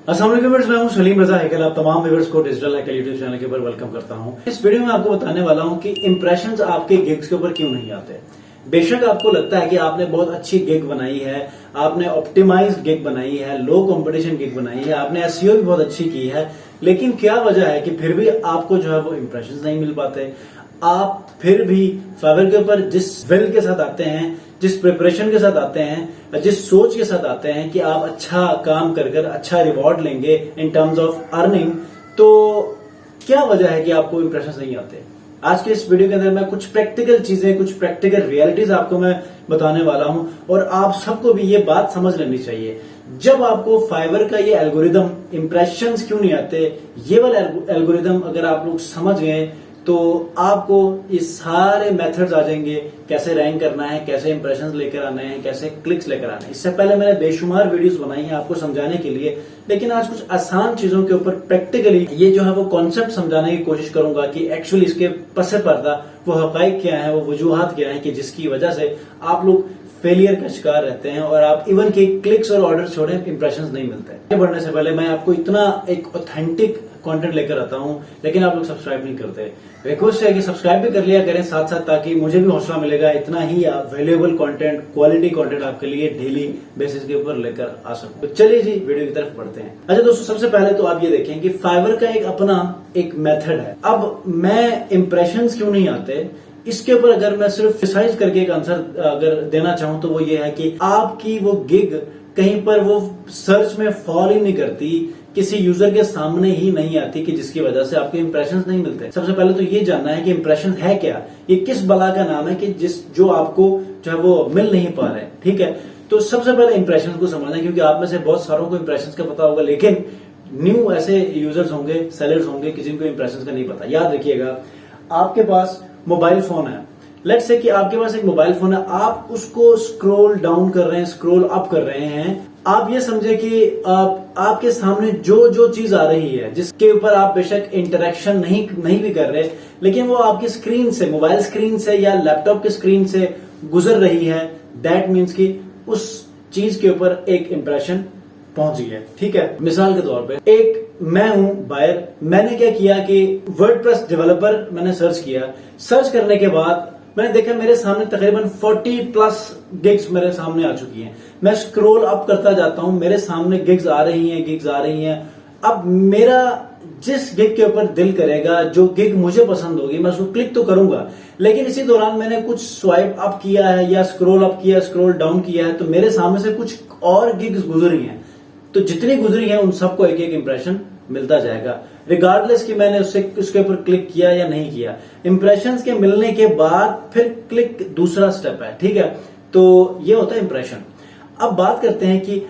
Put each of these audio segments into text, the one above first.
अस्सलाम वालेकुम व्यूअर्स, मैं हूं सलीम रजा हैकल। आप तमाम व्यूअर्स को डिजिटल हैकल यूट्यूब चैनल के ऊपर वेलकम करता हूं। इस वीडियो में आपको बताने वाला हूं कि इंप्रेशंस आपके गिग्स के ऊपर क्यों नहीं आते। बेशक आपको लगता है कि आपने बहुत अच्छी गिग बनाई है, आपने ऑप्टिमाइज्ड गिग बनाई है, लो कंपटीशन गिग बनाई है, आपने एसईओ भी बहुत अच्छी की है, लेकिन क्या वजह है कि फिर भी आपको जो है वो इंप्रेशंस नहीं मिल पाते। आप फिर भी फाइवर के ऊपर जिस विल के साथ आते हैं, जिस प्रिपरेशन के साथ आते हैं, जिस सोच के साथ आते हैं कि आप अच्छा काम कर अच्छा रिवॉर्ड लेंगे इन टर्म्स ऑफ अर्निंग, तो क्या वजह है कि आपको इंप्रेशंस नहीं आते। आज के इस वीडियो के अंदर मैं कुछ प्रैक्टिकल चीजें, कुछ प्रैक्टिकल रियलिटीज आपको मैं बताने वाला हूं और आप सबको भी ये बात समझ लेनी चाहिए। जब आपको फाइवर का ये एल्गोरिदम इंप्रेशंस क्यों नहीं आते, ये वाला एल्गोरिदम अगर आप लोग समझ गए तो आपको ये सारे मेथड्स आ जाएंगे, कैसे रैंक करना है, कैसे इंप्रेशंस लेकर आने हैं, कैसे क्लिक्स लेकर आने हैं। इससे पहले मैंने बेशुमार वीडियोस बनाई हैं आपको समझाने के लिए, लेकिन आज कुछ आसान चीजों के ऊपर प्रैक्टिकली ये जो है वो कॉन्सेप्ट समझाने की कोशिश करूंगा कि एक्चुअली इसके पसे पर्दा वो हकाइक क्या है, वो वजूहात क्या है कि जिसकी वजह से आप लोग फेलियर का शिकार रहते हैं और आप इवन के क्लिक्स और ऑर्डर छोड़े इंप्रेशंस नहीं मिलते। आगे बढ़ने से पहले मैं आपको इतना एक ऑथेंटिक कंटेंट लेकर आता हूं, लेकिन आप लोग सब्सक्राइब नहीं करते। रिक्वेस्ट है कि सब्सक्राइब भी कर लिया करें साथ साथ, ताकि मुझे भी हौसला मिलेगा इतना ही वैल्यूएबल कंटेंट, क्वालिटी कंटेंट आपके लिए डेली बेसिस के ऊपर लेकर आ सकूं। तो चलिए जी वीडियो की तरफ बढ़ते हैं। अच्छा दोस्तों, सबसे पहले तो आप ये देखें कि फाइवर का एक अपना एक मेथड है। अब मैं इंप्रेशंस क्यों नहीं आते, इसके ऊपर अगर मैं सिर्फ डिसाइड करके एक आंसर अगर देना चाहूं तो वो ये है कि आपकी वो गिग कहीं पर वो सर्च में फॉल ही नहीं करती, किसी यूजर के सामने ही नहीं आती, कि जिसकी वजह से आपके इंप्रेशंस नहीं मिलते। सबसे पहले तो ये जानना है कि इंप्रेशन है क्या, ये किस बला का नाम है कि जो आपको जो है वो मिल नहीं पा रहे। ठीक है, तो सबसे पहले इंप्रेशंस को समझना है, क्योंकि आप में से बहुत सारों को इंप्रेशंस का पता होगा, लेकिन न्यू ऐसे यूजर्स होंगे, सेलर्स होंगे, किसी को इंप्रेशंस का नहीं पता। याद रखिएगा, आपके पास मोबाइल फोन है, लेट्स से कि आपके पास एक मोबाइल फोन है, आप उसको स्क्रॉल डाउन कर रहे हैं, स्क्रॉल अप कर रहे हैं। आप ये समझे कि आपके सामने जो जो चीज आ रही है, जिसके ऊपर आप बेशक इंटरेक्शन नहीं भी कर रहे, लेकिन वो आपकी स्क्रीन से, मोबाइल स्क्रीन से या लैपटॉप की स्क्रीन से गुजर रही है, दैट मीन्स कि उस चीज के ऊपर एक इंप्रेशन पहुंच गया। ठीक है, मिसाल के तौर पे एक मैं हूं बायर, मैंने क्या किया कि वर्डप्रेस डेवलपर मैंने सर्च किया। सर्च करने के बाद मैंने देखा मेरे सामने तकरीबन 40+ गिग्स मेरे सामने आ चुकी हैं। मैं स्क्रॉल अप करता जाता हूं, मेरे सामने गिग्स आ रही हैं। अब मेरा जिस गिग के ऊपर दिल करेगा, जो गिग मुझे पसंद होगी, मैं उसको क्लिक तो करूंगा, लेकिन इसी दौरान मैंने कुछ स्वाइप अप किया है या स्क्रॉल अप किया, स्क्रॉल डाउन किया है, तो मेरे सामने से कुछ और गिग्स गुजरी हैं। तो जितनी गुजरी है उन सबको एक एक इंप्रेशन मिलता जाएगा, रिगार्डलेस कि मैंने उसके ऊपर क्लिक किया या नहीं किया। इंप्रेशंस के मिलने के बाद फिर क्लिक दूसरा स्टेप है। ठीक है, तो ये होता है इंप्रेशन। अब बात करते हैं कि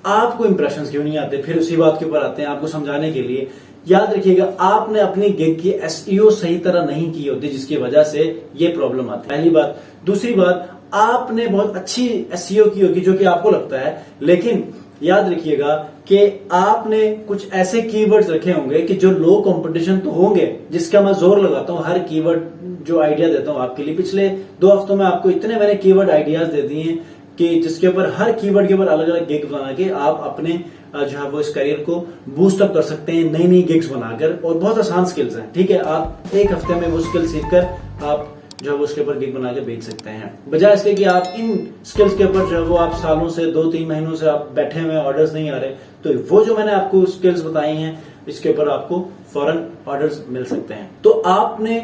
आपको इंप्रेशंस क्यों नहीं आते, फिर उसी बात के ऊपर आते हैं आपको समझाने के लिए। याद रखिएगा, आपने अपनी गिग की एसईओ सही तरह नहीं की होती, जिसकी वजह से ये प्रॉब्लम आती है, पहली बात। दूसरी बात, आपने बहुत अच्छी एसईओ की होगी जो कि आपको लगता है, लेकिन याद रखिएगा कि आपने कुछ ऐसे कीवर्ड्स रखे होंगे कि जो लो कंपटीशन तो होंगे, जिसका मैं जोर लगाता हूं, हर कीवर्ड जो आइडिया देता हूं आपके लिए। पिछले 2 हफ्तों में आपको इतने मैंने कीवर्ड आइडियाज दे दिए हैं कि जिसके ऊपर हर कीवर्ड के ऊपर अलग अलग गिग बना के आप अपने जो है वो इस करियर को बूस्ट अप कर सकते हैं, नई नई गिग्स बनाकर। और बहुत आसान स्किल्स हैं। ठीक है, आप एक हफ्ते में वो स्किल सीखकर आप जो है वो उसके ऊपर गिग बना के बेच सकते हैं, बजाय इसके कि आप इन स्किल्स के ऊपर जो है वो आप सालों से 2-3 महीनों से आप बैठे हुए, ऑर्डर्स नहीं आ रहे। तो वो जो मैंने आपको स्किल्स बताई हैं, इसके ऊपर आपको फौरन ऑर्डर्स मिल सकते हैं। तो आपने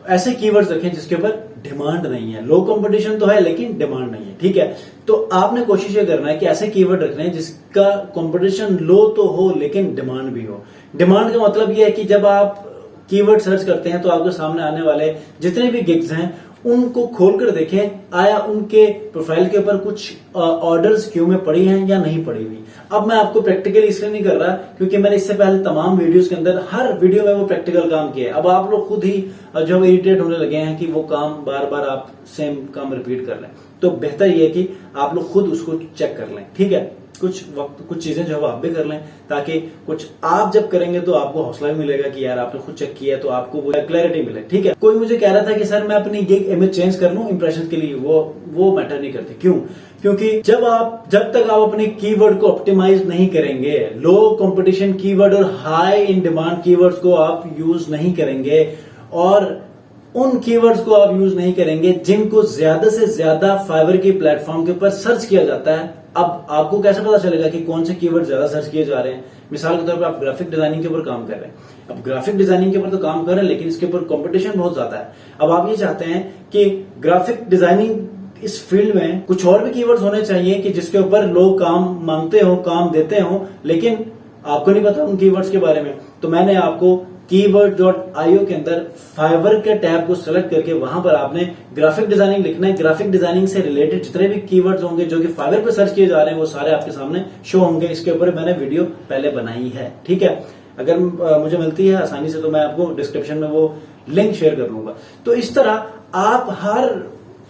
ऐसे कीवर्ड्स रखें जिसके ऊपर डिमांड नहीं है, लो कंपटीशन तो है लेकिन डिमांड नहीं है। ठीक है, तो आपने कोशिश ये करना है कि ऐसे कीवर्ड रखने हैं जिसका कंपटीशन लो तो हो लेकिन डिमांड भी हो। डिमांड का मतलब ये है कि जब आप कीवर्ड सर्च करते हैं तो आपके सामने आने वाले जितने भी गिग्स हैं उनको खोलकर देखें, आया उनके प्रोफाइल के ऊपर कुछ ऑर्डर्स क्यू में पड़ी हैं या नहीं पड़ी हुई। अब मैं आपको प्रैक्टिकली इसलिए नहीं कर रहा क्योंकि मैंने इससे पहले तमाम वीडियोस के अंदर हर वीडियो में वो प्रैक्टिकल काम किया है। अब आप लोग खुद ही जो इरिटेट होने लगे हैं कि वो काम बार बार आप सेम काम रिपीट कर लें, तो बेहतर ये है कि आप लोग खुद उसको चेक कर लें। ठीक है, कुछ चीजें जो है आप भी कर लें, ताकि कुछ आप जब करेंगे तो आपको हौसला भी मिलेगा कि यार आपने खुद चेक किया है, तो आपको वो क्लैरिटी मिले। ठीक है, कोई मुझे कह रहा था कि सर मैं अपनी गिग इमेज चेंज कर लूं इंप्रेशन के लिए, वो मैटर नहीं करती। क्यों? क्योंकि जब तक आप अपने कीवर्ड को ऑप्टिमाइज नहीं करेंगे, लो कंपटीशन कीवर्ड और हाई इन डिमांड कीवर्ड्स को आप यूज नहीं करेंगे, और उन कीवर्ड्स को आप यूज नहीं करेंगे जिनको ज्यादा से ज्यादा फाइवर के प्लेटफॉर्म के ऊपर सर्च किया जाता है। अब आपको कैसे पता चलेगा कि कौन से कीवर्ड ज्यादा सर्च किए जा रहे हैं? मिसाल के तौर पर आप ग्राफिक डिजाइनिंग के ऊपर काम कर रहे हैं, अब ग्राफिक डिजाइनिंग के ऊपर तो काम कर रहे हैं, लेकिन इसके ऊपर कंपटीशन बहुत ज्यादा है। अब आप ये चाहते हैं कि ग्राफिक डिजाइनिंग इस फील्ड में कुछ और भी कीवर्ड्स होने चाहिए कि जिसके ऊपर लोग काम मांगते हो, काम देते हो, लेकिन आपको नहीं पता उन कीवर्ड्स के बारे में। तो मैंने आपको keyword.io के अंदर फाइवर के टैब को सिलेक्ट करके वहां पर आपने ग्राफिक डिजाइनिंग लिखना है। ग्राफिक डिजाइनिंग से रिलेटेड जितने भी कीवर्ड्स होंगे जो कि फाइवर पे सर्च किए जा रहे हैं, वो सारे आपके सामने शो होंगे। इसके ऊपर मैंने वीडियो पहले बनाई है। ठीक है, अगर मुझे मिलती है आसानी से तो मैं आपको डिस्क्रिप्शन में वो लिंक शेयर कर लूंगा। तो इस तरह आप हर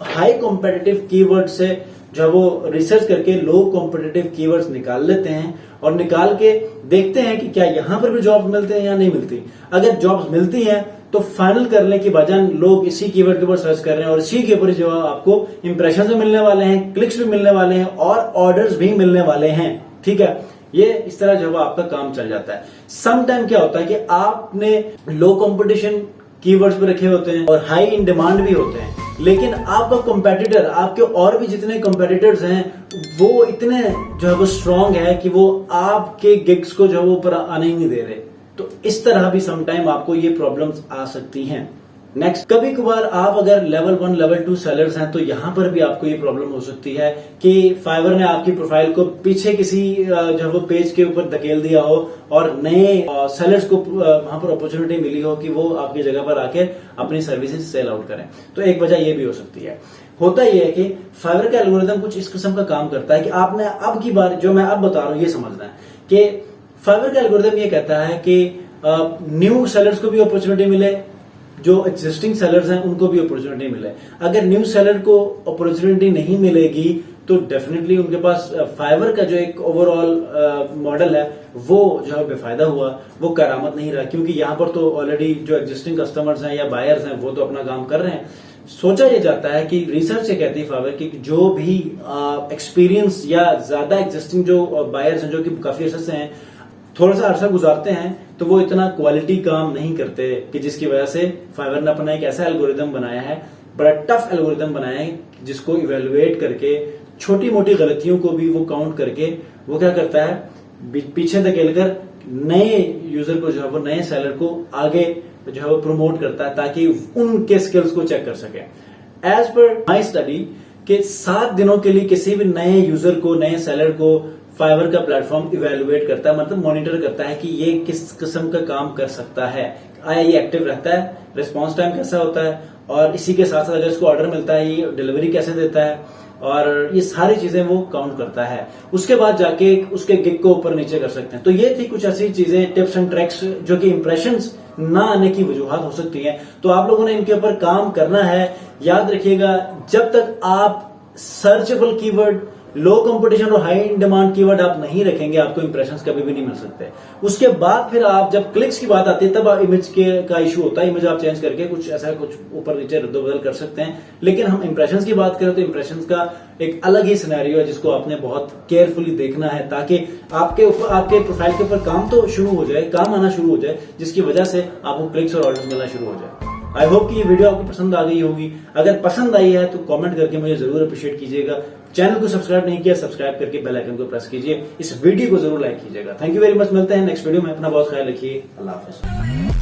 हाई कॉम्पिटिटिव कीवर्ड से जब वो रिसर्च करके लो कॉम्पिटिटिव कीवर्ड्स निकाल लेते हैं और निकाल के देखते हैं कि क्या यहां पर भी जॉब मिलते हैं या नहीं मिलती। अगर जॉब्स मिलती हैं तो फाइनल कर लें कि भाईजान लोग इसी कीवर्ड के ऊपर सर्च कर रहे हैं और इसी के ऊपर जो आपको इंप्रेशन भी मिलने वाले हैं, क्लिक्स भी मिलने वाले हैं और ऑर्डर्स भी मिलने वाले हैं। ठीक है, ये इस तरह जो आपका काम चल जाता है। सम टाइम क्या होता है कि आपने लो कंपटीशन कीवर्ड्स पे रखे होते हैं और हाई इन डिमांड भी होते हैं, लेकिन आपका कंपेटिटर, आपके और भी जितने कंपेटिटर्स हैं, वो इतने जो है वो स्ट्रांग है कि वो आपके गिग्स को जो है वो ऊपर आने ही नहीं दे रहे। तो इस तरह भी समटाइम आपको ये प्रॉब्लम्स आ सकती हैं। नेक्स्ट, कभी कभार आप अगर लेवल 1 लेवल 2 सेलर्स हैं तो यहां पर भी आपको ये प्रॉब्लम हो सकती है कि फाइवर ने आपकी प्रोफाइल को पीछे किसी जो वो पेज के ऊपर धकेल दिया हो और नए सेलर्स को वहां पर अपॉर्चुनिटी मिली हो कि वो आपकी जगह पर आकर अपनी सर्विसेज सेल आउट करें। तो एक वजह ये भी हो सकती है। होता यह है कि फाइवर का एल्गोरिथम कुछ इस किस्म का काम करता है कि आपने अब की बार जो मैं अब बता रहा हूं ये समझना है कि फाइवर का एल्गोरिथम ये कहता है कि न्यू सेलर्स को भी अपॉर्चुनिटी मिले, जो एग्जिस्टिंग सेलर्स हैं उनको भी अपॉर्चुनिटी मिले। अगर न्यू सेलर को अपॉर्चुनिटी नहीं मिलेगी तो डेफिनेटली उनके पास फाइवर का जो एक ओवरऑल मॉडल है वो जो है बेफायदा हुआ, वो करामत नहीं रहा, क्योंकि यहां पर तो ऑलरेडी जो एग्जिस्टिंग कस्टमर्स हैं या बायर्स हैं वो तो अपना काम कर रहे हैं। सोचा ये जाता है कि रिसर्च ये कहती है फाइवर की जो भी एक्सपीरियंस या ज्यादा एग्जिस्टिंग जो बायर्स हैं जो कि काफी अर्से से हैं, थोड़ा सा अरसा गुजारते हैं, तो वो इतना क्वालिटी काम नहीं करते कि जिसकी वजह से फाइवर ने अपना एक ऐसा एल्गोरिदम बनाया है, बड़ा टफ एल्गोरिदम बनाया है, जिसको इवेलुएट करके छोटी मोटी गलतियों को भी वो काउंट करके वो क्या करता है, पीछे धकेलकर नए यूजर को जो है वो नए सेलर को आगे जो है वो प्रमोट करता है ताकि उनके स्किल्स को चेक कर सके। एज पर माई स्टडी के 7 दिनों के लिए किसी भी नए यूजर को, नए सेलर को फाइवर का प्लेटफॉर्म इवेलुएट करता है, मतलब मॉनिटर करता है कि ये किस किस्म का काम कर सकता है, आया ये एक्टिव रहता है, रिस्पांस टाइम कैसा होता है, और इसी के साथ साथ अगर इसको ऑर्डर मिलता है ये डिलीवरी कैसे देता है, और ये सारी चीजें वो काउंट करता है। उसके बाद जाके उसके गिग को ऊपर नीचे कर सकते हैं। तो ये थी कुछ ऐसी चीजें, टिप्स एंड ट्रिक्स जो कि इंप्रेशंस ना आने की वजूहत हो सकती हैं। तो आप लोगों ने इनके ऊपर काम करना है। याद रखिएगा, जब तक आप सर्चेबल कीवर्ड, लो कंपटीशन और हाई डिमांड कीवर्ड आप नहीं रखेंगे, आपको इंप्रेशंस कभी भी नहीं मिल सकते। उसके बाद फिर आप जब क्लिक्स की बात आती है तब इमेज का इशू होता है। इमेज आप चेंज करके कुछ ऐसा कुछ ऊपर नीचे रद्दोबदल कर सकते हैं, लेकिन हम इंप्रेशंस की बात करें तो इंप्रेशंस का एक अलग ही सिनेरियो है जिसको आपने बहुत केयरफुली देखना है ताकि आपके प्रोफाइल के ऊपर काम तो शुरू हो जाए, काम आना शुरू हो जाए, जिसकी वजह से आपको क्लिक्स और ऑर्डर्स मिलना शुरू हो जाए। आई होप कि ये वीडियो आपको पसंद आ गई होगी। अगर पसंद आई है तो कमेंट करके मुझे जरूर अप्रिशिएट कीजिएगा। चैनल को सब्सक्राइब नहीं किया, सब्सक्राइब करके बेल आइकन को प्रेस कीजिए। इस वीडियो को जरूर लाइक कीजिएगा। Thank you very much. मिलते हैं नेक्स्ट वीडियो में। अपना बहुत ख्याल रखिए। अल्लाह हाफिज।